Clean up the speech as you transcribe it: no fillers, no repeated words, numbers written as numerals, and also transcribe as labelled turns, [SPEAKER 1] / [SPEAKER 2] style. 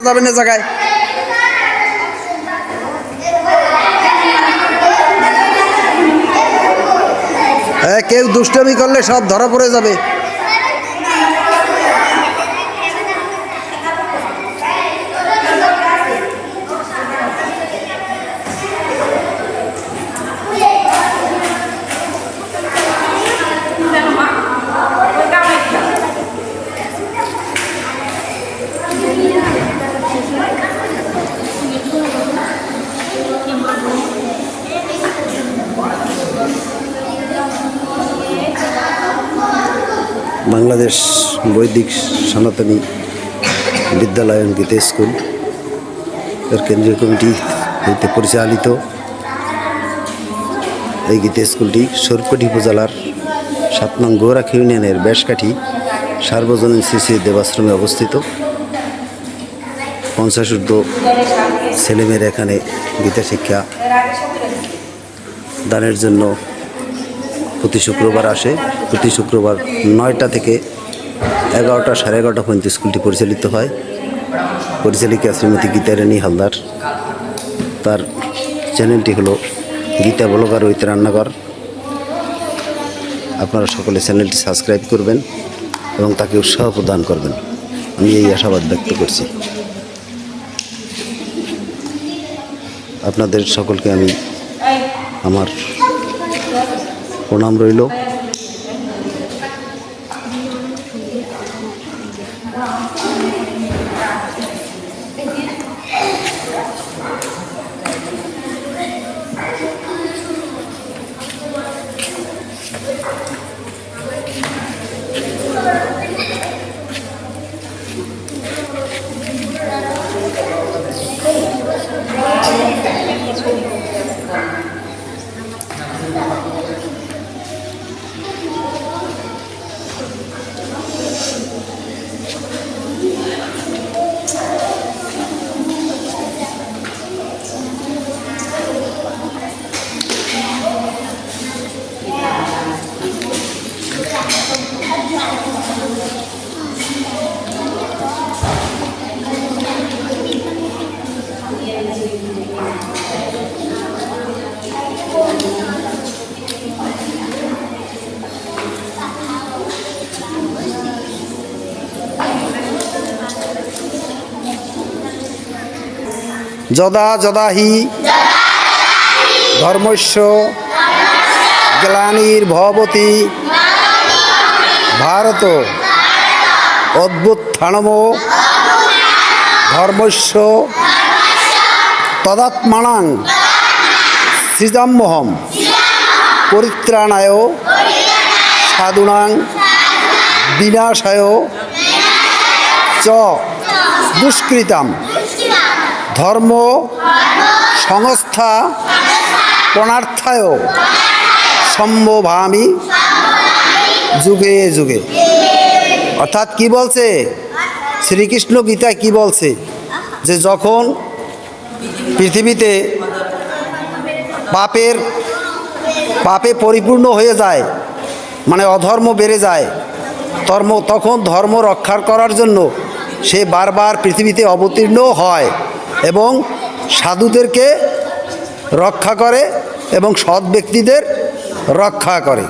[SPEAKER 1] যাবে না জায়গায়। কেউ দুষ্টমি করলে সব ধরা পড়ে যাবে। বাংলাদেশ বৈদিক সনাতনী বিদ্যালয় গীতা স্কুল এর কেন্দ্রীয় কমিটি হইতে পরিচালিত এই গীতা স্কুলটি সরকাটি উপজেলার 7 নং গৌরাখী ইউনিয়নের বেশকাঠি সার্বজনীন শ্রী শ্রী দেবাশ্রমে অবস্থিত। 50 ঊর্ধ্ব ছেলেমেয়েরা এখানে গীতা শিক্ষা দানের জন্য প্রতি শুক্রবার আসে। প্রতি শুক্রবার 9টা থেকে 11টা, 11:30 পর্যন্ত স্কুলটি পরিচালিত হয়। পরিচালিকা শ্রীমতী গীতা রানী হালদার। তার চ্যানেলটি হলো গীতা ব্লগার উইথ রান্নাঘর। আপনারা সকলে চ্যানেলটি সাবস্ক্রাইব করবেন এবং তাকে উৎসাহ প্রদান করবেন, আমি এই আশাবাদ ব্যক্ত করছি। আপনাদের সকলকে আমি আমার প্রণাম রইল। যদা যদাহি ধর্মস্য গ্লানির্ভবতি ভারত অভ্যুত্থানমো ধর্মস্য তদাত্মানাং সৃজাম্যহম পরিত্রাণায় সাধুনাং বিনাশায় চ দুষ্কৃতাম ধর্ম সংস্থা পণার্থায় সম্ভবামি যুগে যুগে। অর্থাৎ কি বলছে শ্রীকৃষ্ণ গীতায়, কি বলছে যে যখন পৃথিবীতে পাপে পরিপূর্ণ হয়ে যায়, মানে অধর্ম বেড়ে যায়, তখন ধর্ম রক্ষা করার জন্য সে বারবার পৃথিবীতে অবতীর্ণ হয় এবং সাধুদেরকে রক্ষা করে এবং সৎ ব্যক্তিদের রক্ষা করে।